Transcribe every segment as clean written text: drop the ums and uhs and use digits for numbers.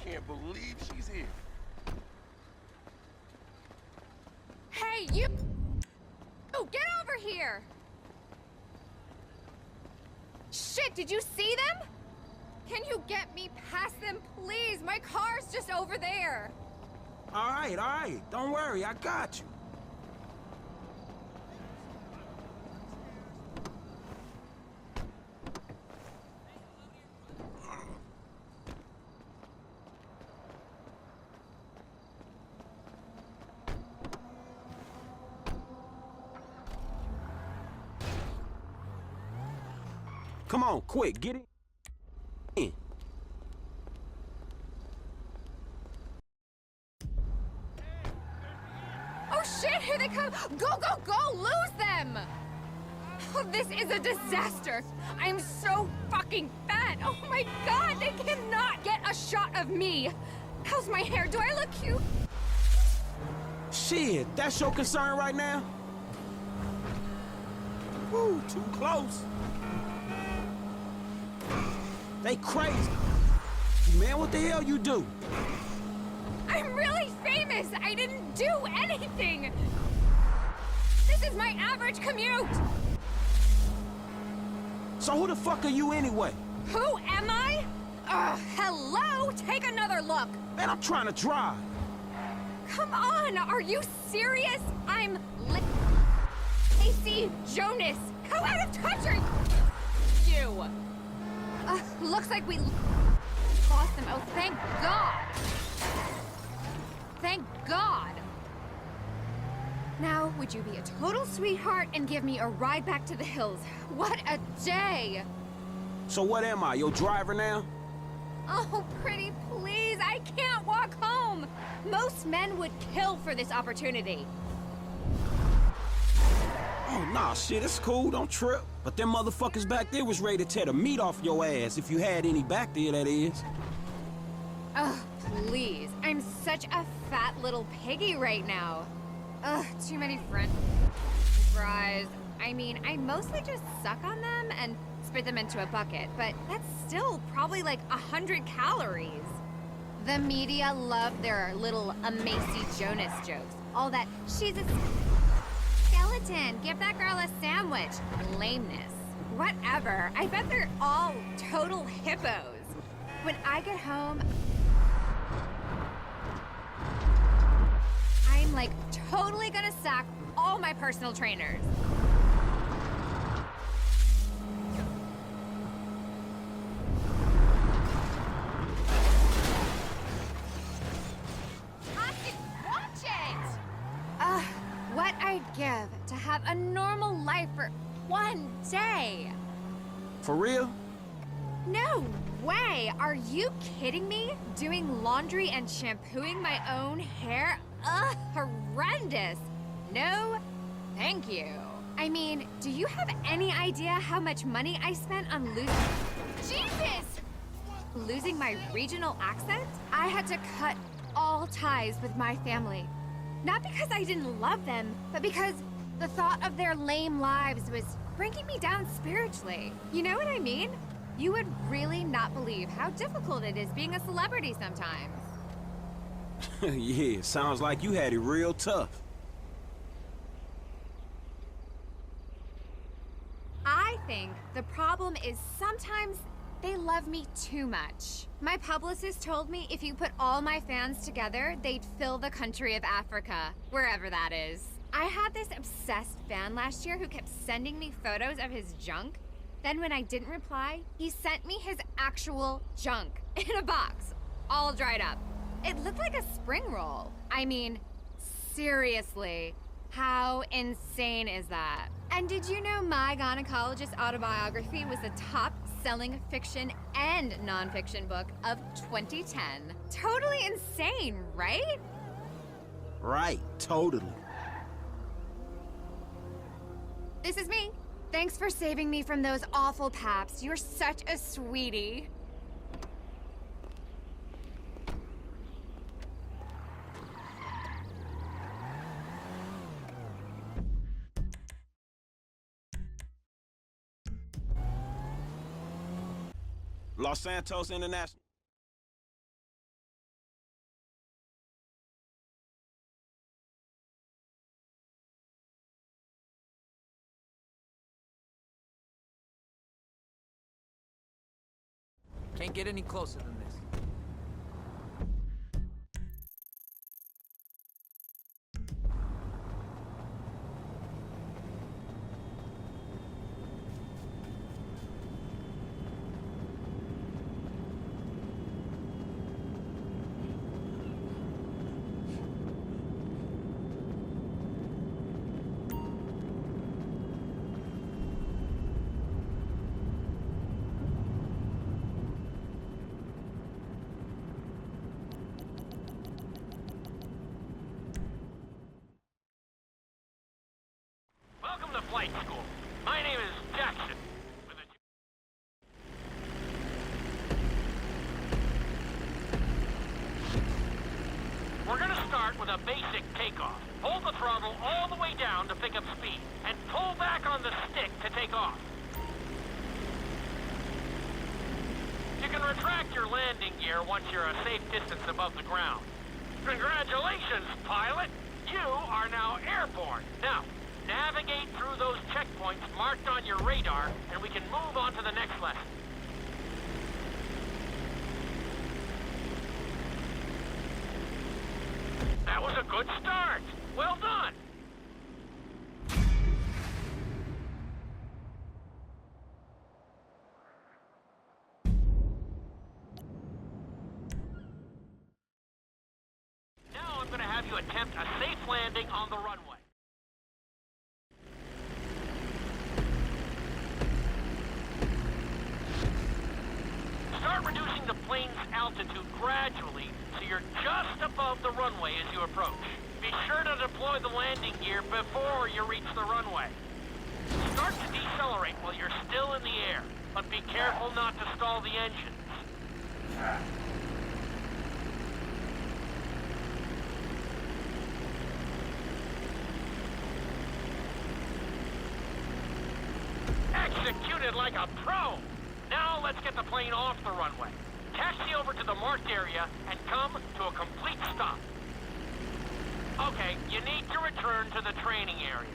can't believe she's here. Hey, you! Oh, get over here! Shit, did you see them? Can you get me past them, please? My car's just over there. All right. Don't worry, I got you. Come on, quick, get in. Oh shit, here they come! Go, go, go! Lose them! Oh, this is a disaster! I'm so fucking fat! Oh my god, they cannot get a shot of me! How's my hair? Do I look cute? Shit, that's your concern right now? Woo, too close. They crazy. Man, what the hell you do? I'm really famous! I didn't do anything! This is my average commute! So who the fuck are you anyway? Who am I? Hello? Take another look! Man, I'm trying to drive. Come on, are you serious? I'm Lacey Jonas. Go out of touch, are you? Looks like we lost them. Oh, thank God. Thank God. Now, would you be a total sweetheart and give me a ride back to the hills? What a day. So what am I, your driver now? Oh, pretty please, I can't walk home. Most men would kill for this opportunity. Oh, nah, shit, it's cool, don't trip. But them motherfuckers back there was ready to tear the meat off your ass, if you had any back there, that is. Ugh, please. I'm such a fat little piggy right now. Ugh, too many french fries. I mean, I mostly just suck on them and spit them into a bucket, but that's still probably like 100 calories. The media love their little Macy Jonas jokes. All that, she's a skeleton, give that girl a sandwich. Lameness. Whatever. I bet they're all total hippos. When I get home, I'm like totally gonna sack all my personal trainers. What I'd give to have a normal life for one day. For real? No way! Are you kidding me? Doing laundry and shampooing my own hair? Ugh, horrendous. No, thank you. I mean, do you have any idea how much money I spent on losing my regional accent? I had to cut all ties with my family. Not because I didn't love them, but because the thought of their lame lives was bringing me down spiritually. You know what I mean? You would really not believe how difficult it is being a celebrity sometimes. Yeah, sounds like you had it real tough. I think the problem is sometimes they love me too much. My publicist told me if you put all my fans together, they'd fill the country of Africa, wherever that is. I had this obsessed fan last year who kept sending me photos of his junk. Then when I didn't reply, he sent me his actual junk in a box, all dried up. It looked like a spring roll. I mean, seriously, how insane is that? And did you know my gynecologist autobiography was the top-selling fiction and nonfiction book of 2010? Totally insane, right? Right, totally. This is me. Thanks for saving me from those awful paps. You're such a sweetie. Los Santos International. Can't get any closer than this. Welcome to flight school. My name is Jackson. We're gonna start with a basic takeoff. Hold the throttle all the way down to pick up speed, and pull back on the stick to take off. You can retract your landing gear once you're a safe distance above the ground. Congratulations, pilot! You are now airborne. Now, navigate through those checkpoints marked on your radar, and we can move on to the next lesson. That was a good start. Well done. Now I'm going to have you attempt a safe landing on the runway. Start reducing the plane's altitude gradually so you're just above the runway as you approach. Be sure to deploy the landing gear before you reach the runway. Start to decelerate while you're still in the air, but be careful not to stall the engines. Executed like a pro! Now let's get the plane off the runway. Taxi over to the marked area and come to a complete stop. Okay, you need to return to the training area.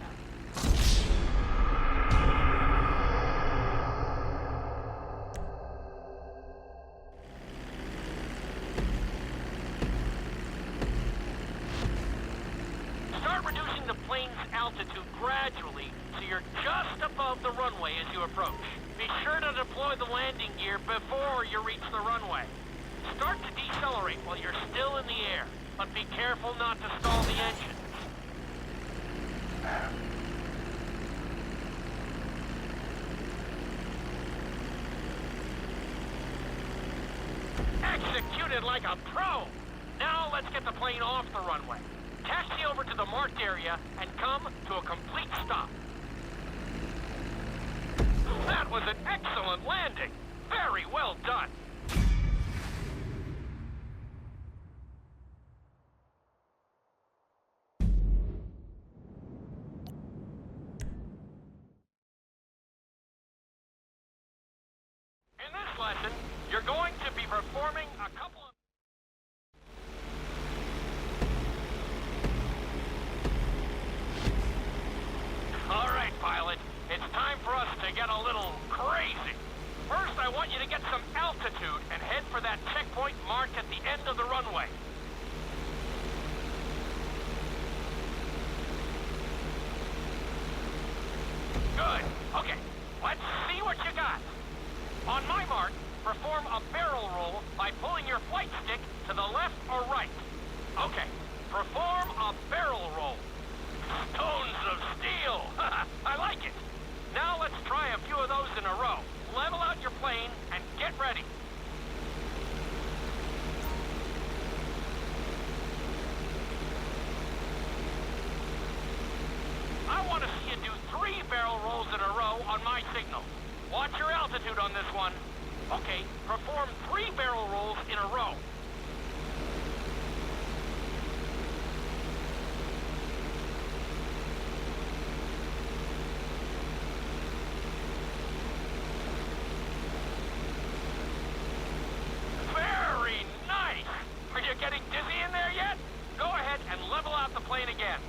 Start reducing the plane's altitude gradually so you're just above the runway as you approach. Be sure to deploy the landing gear before you reach the runway. Start to decelerate while you're still in the air, but be careful not to stall the engines. Executed like a pro! Now let's get the plane off the runway. Taxi over to the marked area and come to a complete stop. That was an excellent landing. Very well done. In this lesson, you're going to be performing a couple of... All right, pilot. It's time for us to get a little crazy. First, I want you to get some altitude and head for that checkpoint marked at the end of the runway. Good. Okay, let's see what you got. On my mark, perform a barrel roll by pulling your flight stick to the left or right. Okay, perform a barrel roll. Stones of steel! I like it. Now let's try a few of those in a row. Level out your plane and get ready. I want to see you do 3 barrel rolls in a row on my signal. Watch your altitude on this one. Okay, perform 3 barrel rolls in a row. Very nice! Are you getting dizzy in there yet? Go ahead and level out the plane again.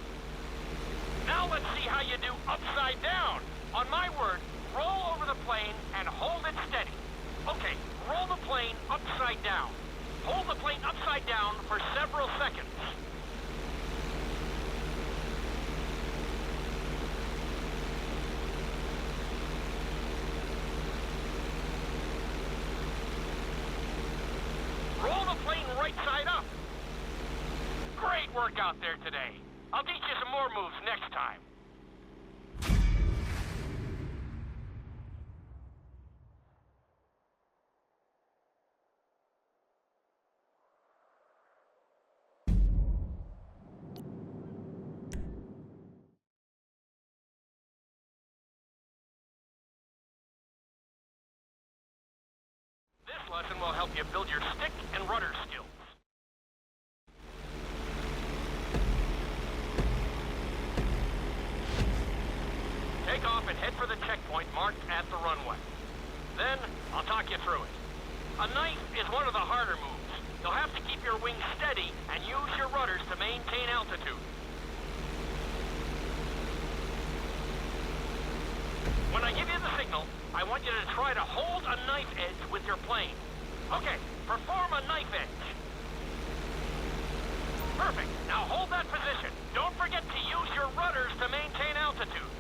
Now let's see how you do upside down. On my word, roll over the plane and hold it steady. Okay, roll the plane upside down. Hold the plane upside down for several seconds. Roll the plane right side up. Great work out there today. I'll teach you some more moves next time. This lesson will help you build your stick and rudder skills. Take off and head for the checkpoint marked at the runway. Then, I'll talk you through it. A knife is one of the harder moves. You'll have to keep your wings steady and use your rudders to maintain altitude. When I give you the signal, I want you to try to hold a knife edge with your plane. Okay, perform a knife edge. Perfect. Now hold that position. Don't forget to use your rudders to maintain altitude.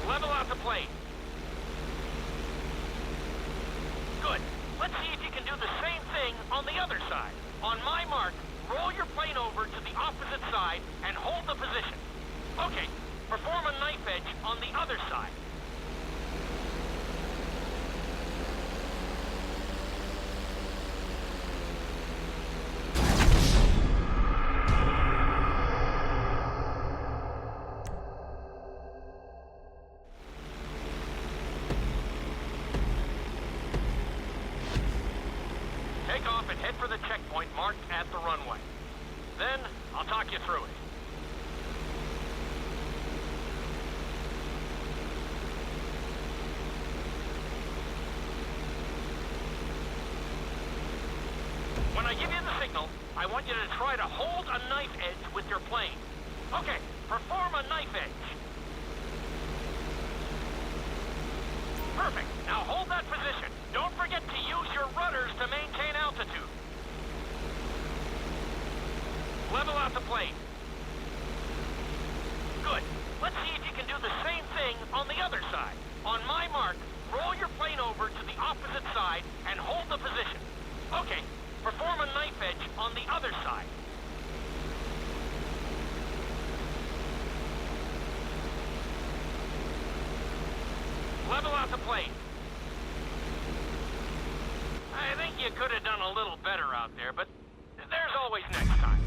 Level out the plane. Good. Let's see if you can do the same thing on the other side. On my mark, roll your plane over to the opposite side and hold the position. Okay, perform a knife edge on the other side. Take off and head for the checkpoint marked at the runway. Then, I'll talk you through it. When I give you the signal, I want you to try to hold a knife edge with your plane. Okay, perform a knife edge. Perfect. Now hold that position. Don't forget to use your rudders to maintain altitude. Level out the plane. Good. Let's see if you can do the same thing on the other side. On my mark, roll your plane over to the opposite side and hold the position. Okay, perform a knife edge on the other side. Level out the plane. I think you could have done a little better out there, but there's always next time.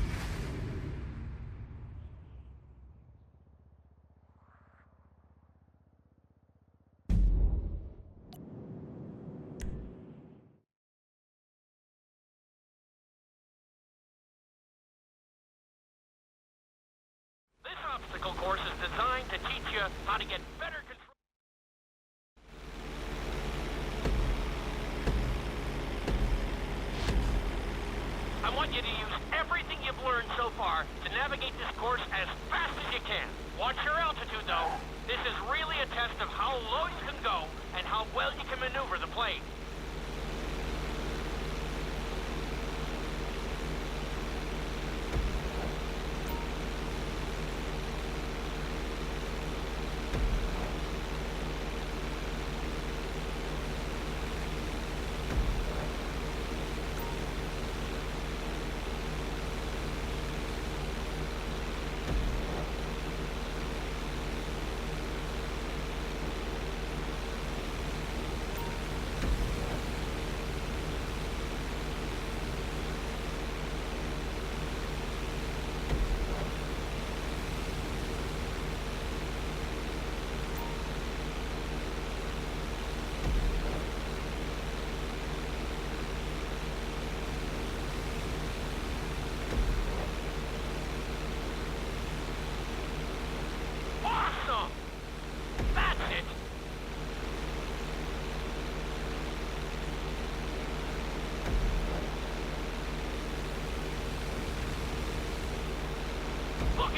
This obstacle course is designed to teach you how to get better control. I want you to use everything you've learned so far to navigate this course as fast as you can. Watch your altitude, though. This is really a test of how low you can go and how well you can maneuver the plane.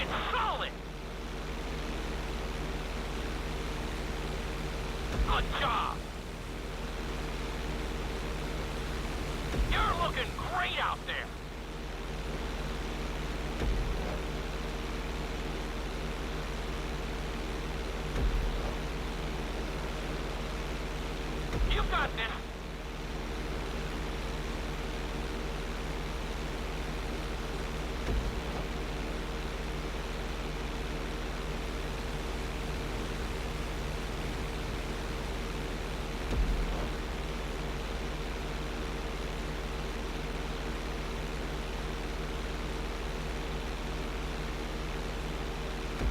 looking solid! Good job! You're looking great out there! You've got this!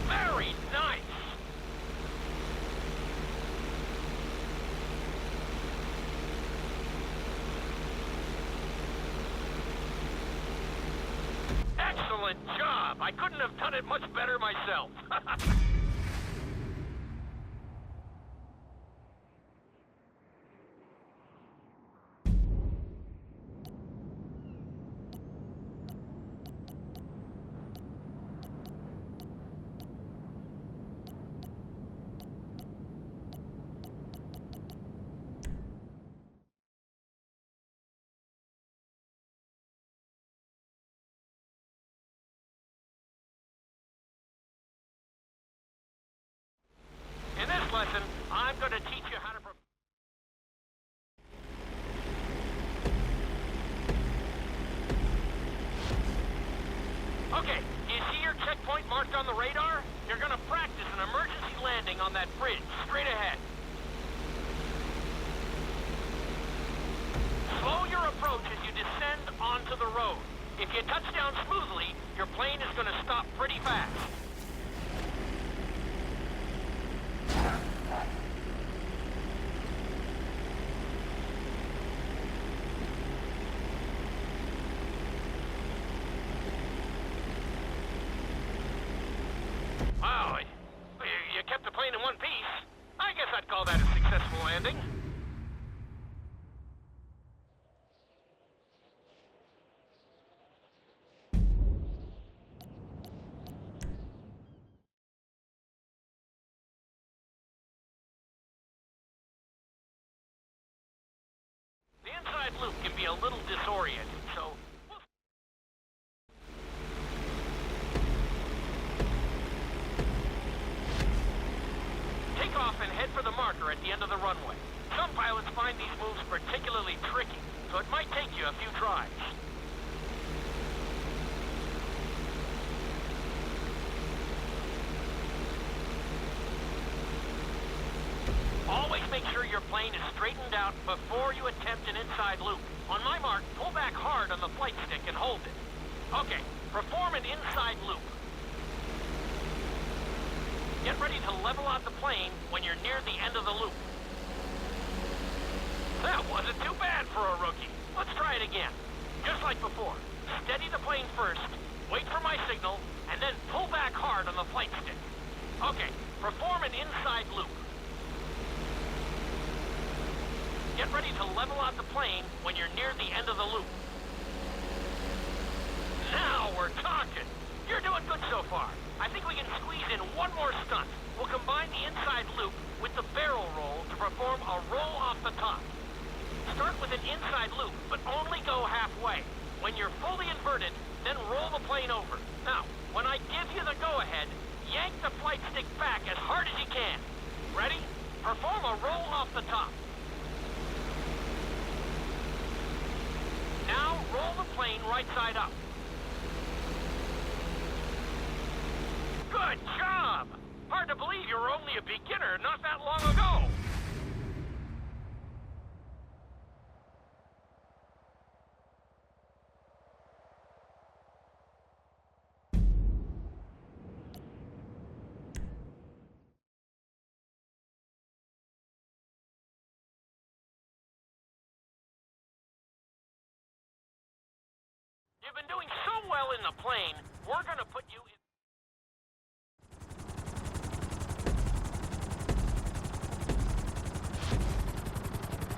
Very nice! Excellent job! I couldn't have done it much better myself. In this lesson, I'm going to teach you how to... Okay, do you see your checkpoint marked on the radar? You're going to practice an emergency landing on that bridge, straight ahead. Slow your approach as you descend onto the road. If you touch down smoothly, your plane is going to stop pretty fast. Wow, you kept the plane in one piece. I guess I'd call that a successful landing. The inside loop can be a little disorienting, so... Take off and head for the marker at the end of the runway. Some pilots find these moves particularly tricky, so it might take you a few tries. Always make sure your plane is straightened out before you attempt an inside loop. On my mark, pull back hard on the flight stick and hold it. Okay, perform an inside loop. Get ready to level out the plane when you're near the end of the loop. That wasn't too bad for a rookie. Let's try it again. Just like before. Steady the plane first, wait for my signal, and then pull back hard on the flight stick. Okay, perform an inside loop. Get ready to level out the plane when you're near the end of the loop. Now we're talking. You're doing good so far. I think we can squeeze in one more stunt. We'll combine the inside loop with the barrel roll to perform a roll off the top. Start with an inside loop, but only go halfway. When you're fully inverted, then roll the plane over. Now, when I give you the go-ahead, yank the flight stick back as hard as you can. Ready? Perform a roll off the top. Now, roll the plane right side up. Good job! Hard to believe you were only a beginner not that long ago. You've been doing so well in the plane, we're gonna put you in...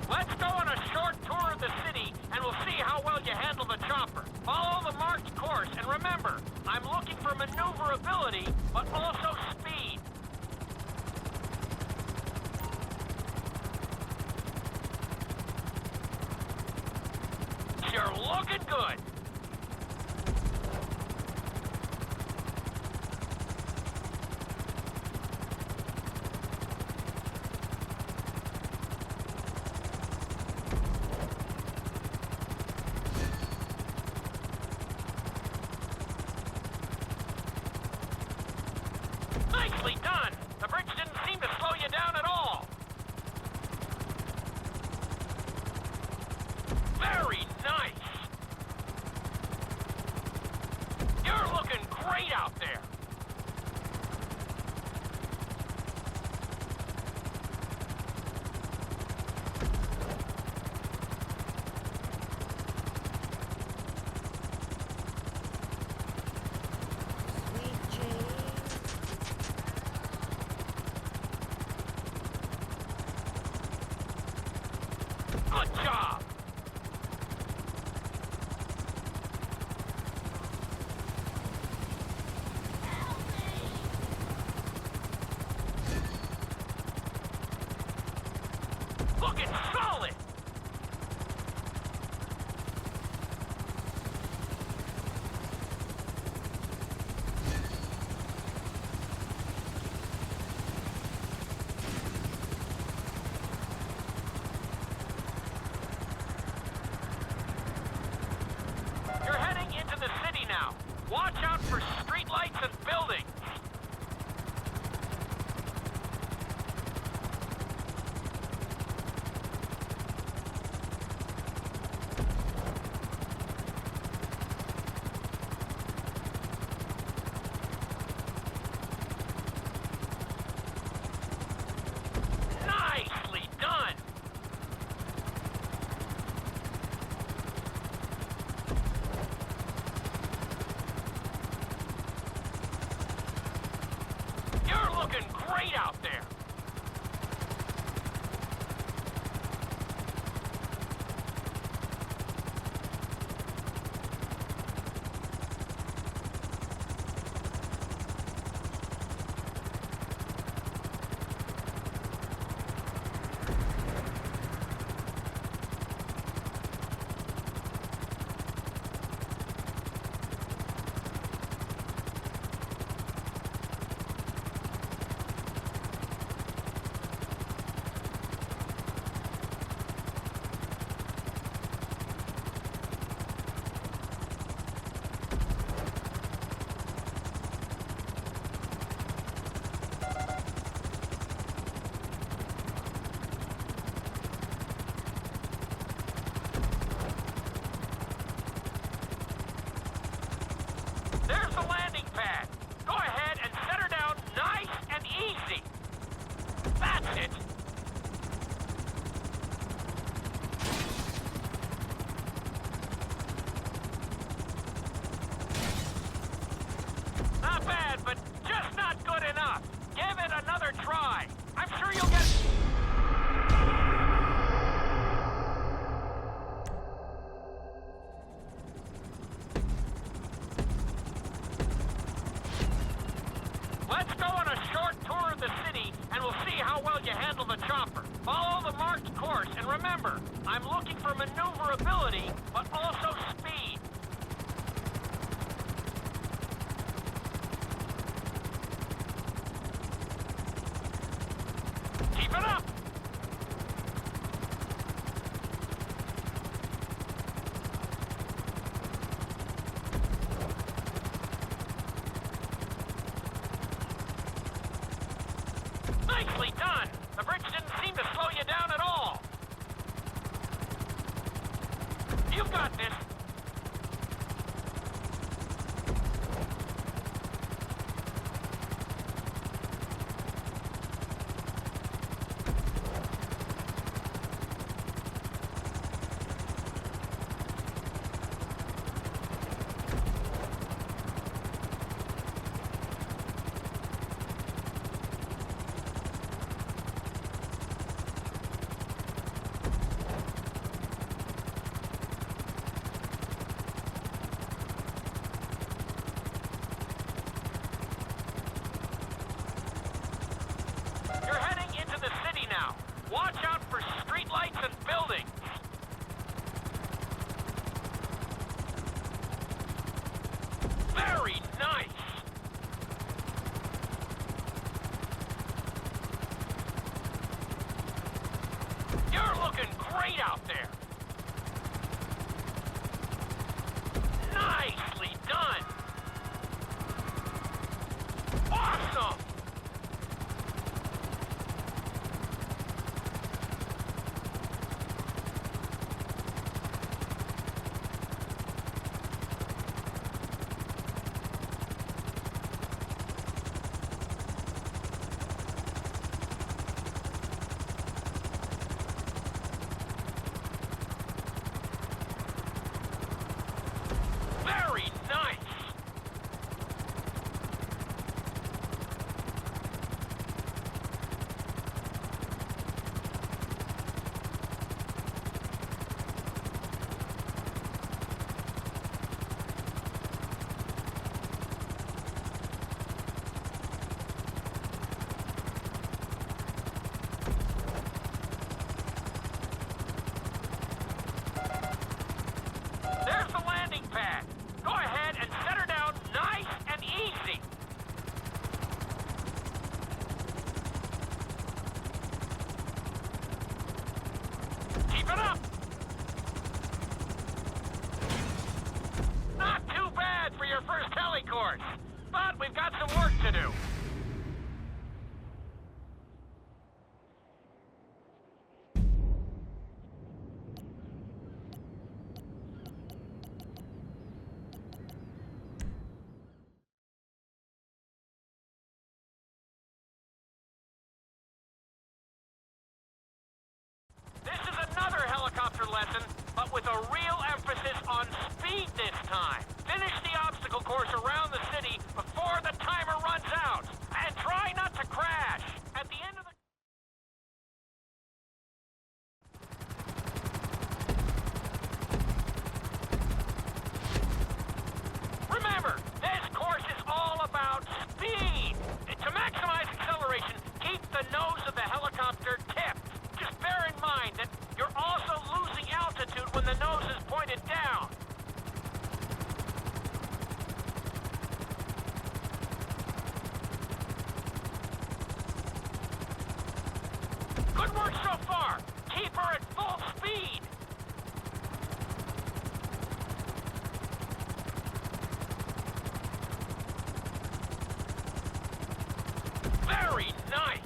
Let's go on a short tour of the city, and we'll see how well you handle the chopper. Follow the marked course, and and remember, I'm looking for maneuverability, but also speed. You're looking good. Nicely done! The bridge didn't seem to slow you down at all. Very nice! You're looking great out there! Good job! Looking solid! You're heading into the city now. Watch out for streetlights and buildings. Nicely done! You're looking great out there! There's the landing pad. Go ahead and set her down nice and easy. That's it. Not bad, but just not good enough. Give it another try. I'm sure you'll get... Let's go on a short tour of the city, and we'll see how well you handle the chopper. Follow the marked course, and remember, I'm looking for maneuverability, but also speed. Keep it up! Nicely done! The bridge didn't seem to slow you down at all. You've got this. this time. Finish the obstacle course around the city before the timer runs out. And try not to crash. At the end of the... Remember, this course is all about speed. To maximize acceleration, keep the nose of the helicopter tipped. Just bear in mind that you're also losing altitude when the nose is pointed down. Good work so far. Keep her at full speed. Very nice.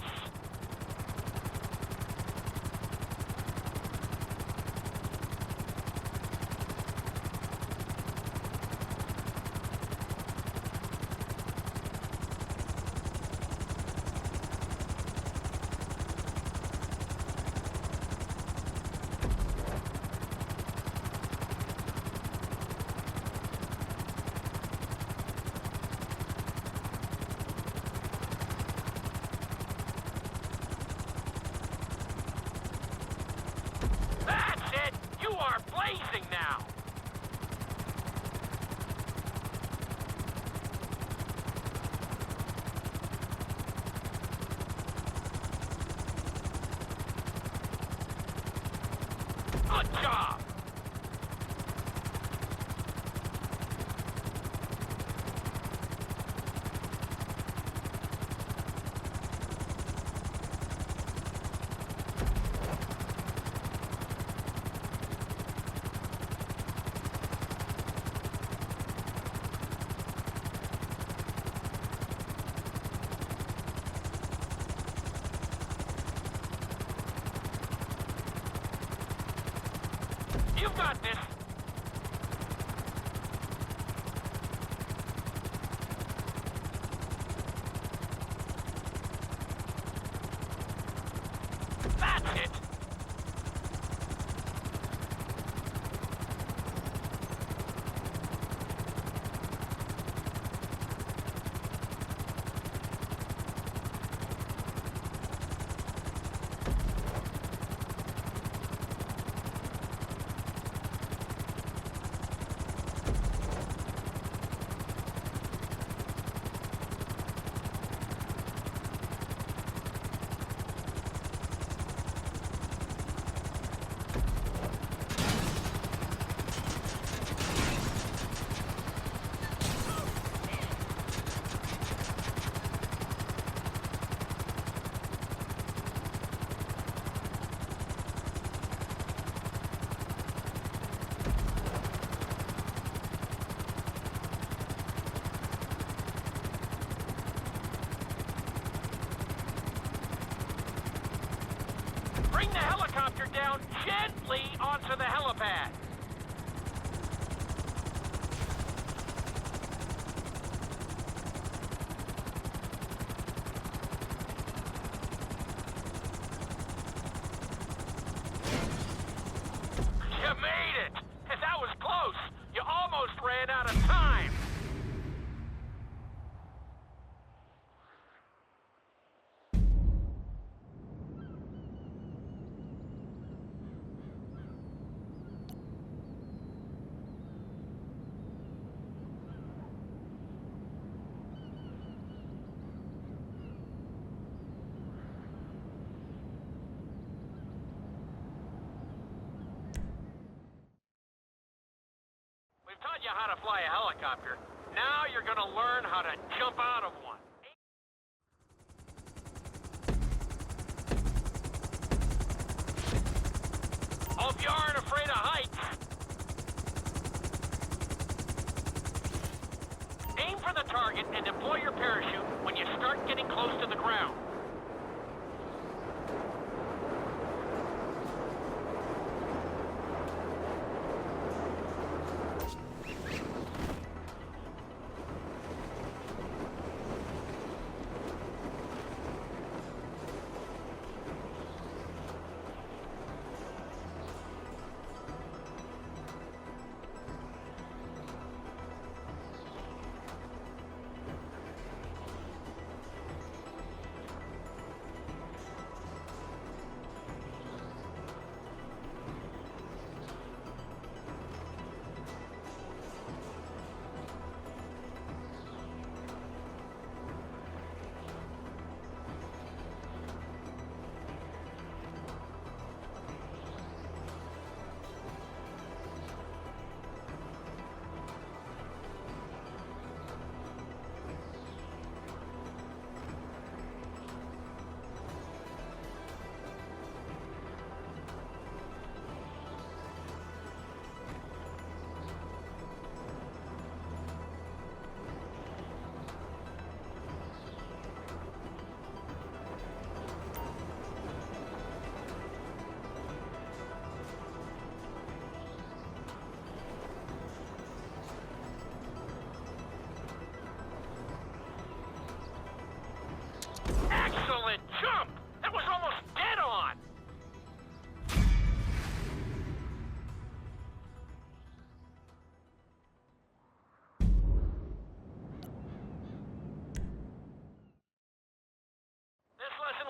That's it! You are blazing now! Good job! You've got this! That's it! Bring the helicopter down gently onto the helipad. You made it! That was close. You almost ran out of time. We've taught you how to fly a helicopter. Now you're gonna learn how to jump out of one. Hope you aren't afraid of heights. Aim for the target and deploy your parachute when you start getting close to the ground.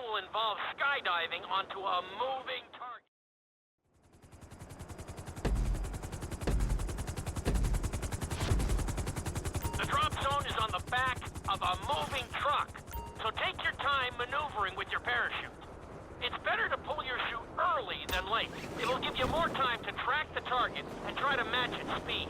will involve skydiving onto a moving target. The drop zone is on the back of a moving truck, so take your time maneuvering with your parachute. It's better to pull your chute early than late. It'll give you more time to track the target and try to match its speed.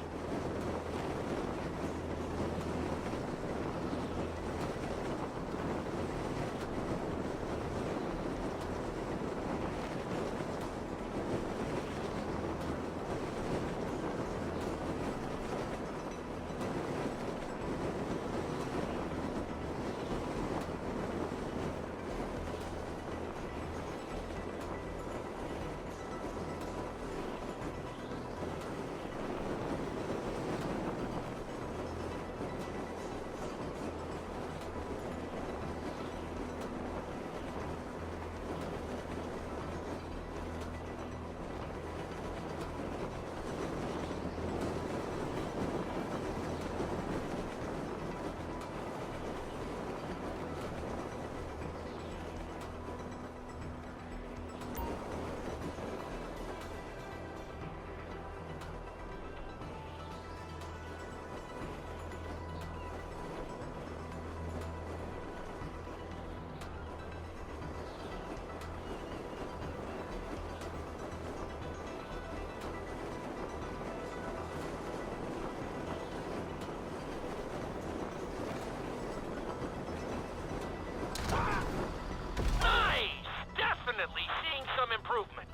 Definitely seeing some improvement.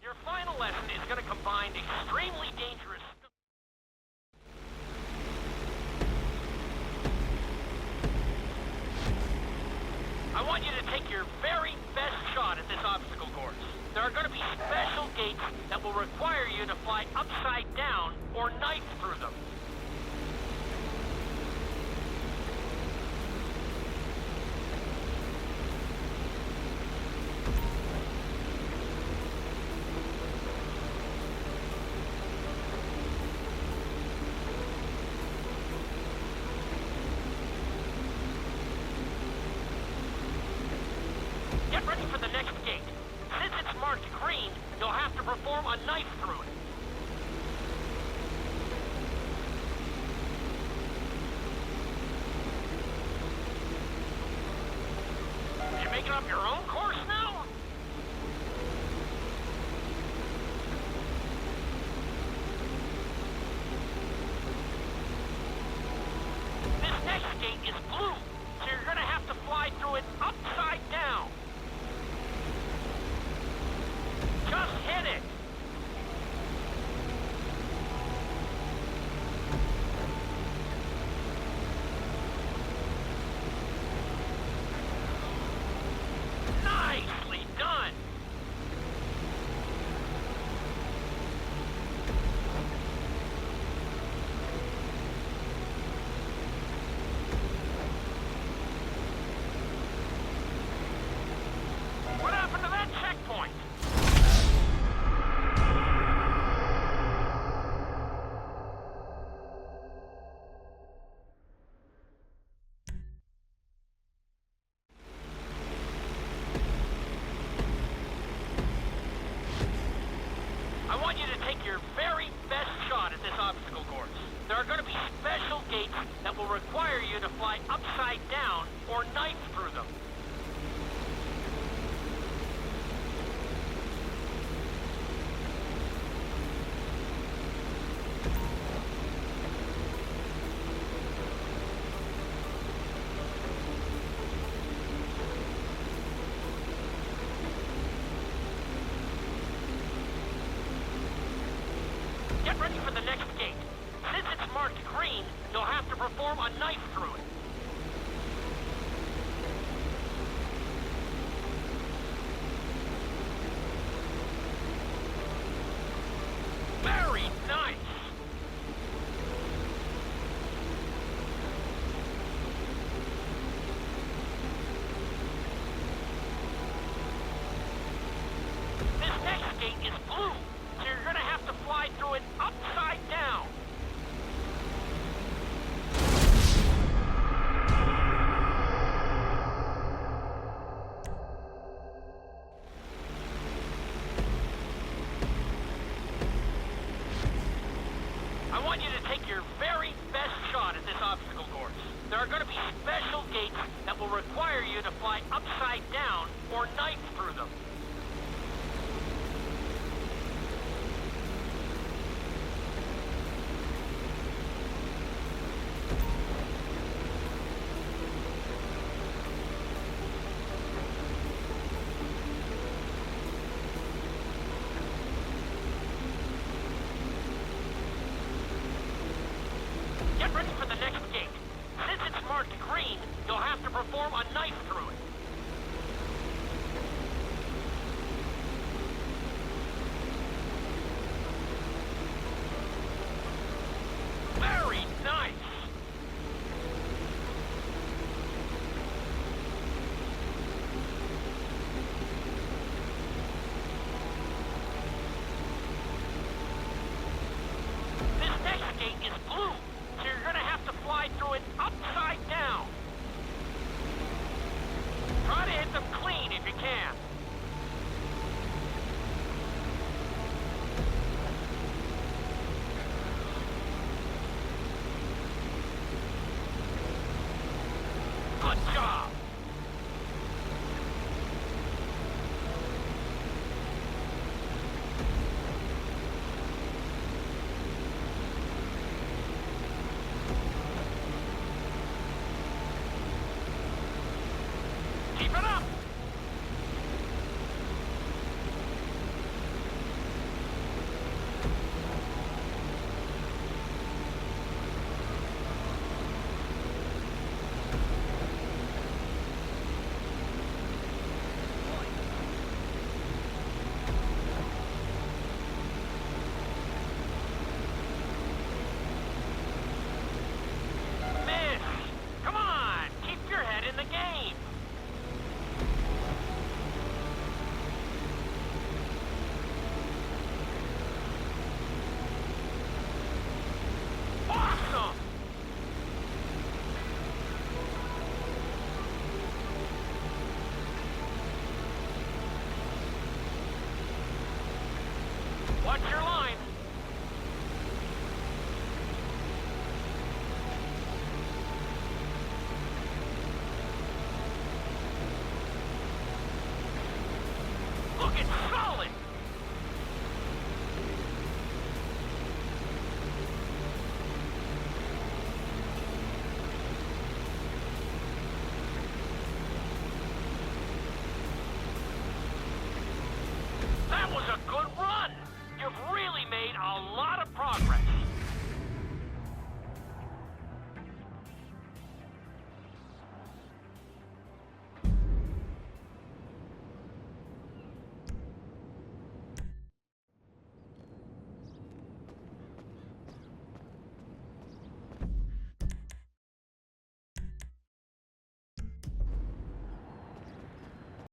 Your final lesson is going to combine extremely dangerous... I want you to take your very best shot at this obstacle course. There are going to be special gates that will require you to fly upside down or knife through them. Get ready for the next gate. Since it's marked green, you'll have to perform a knife through it. You making up your own course now? This next gate is blue, so you're gonna have to fly through it upside down. Just hit it! Nicely done! What happened to that checkpoint? I want you to take your very best shot at this obstacle course. There are going to be special gates that will require you to fly upside down or knife through them. Get ready for the next gate. Since it's marked green, you'll have to perform a knife through it. Very nice! there are going to be special gates that will require you to fly upside down or knife through them. Get ready for the next gate. Since it's marked green, you'll have to perform a knife through it. Very nice! This next gate is blue. So you're gonna have to fly through it upside down. Try to hit them clean if you can.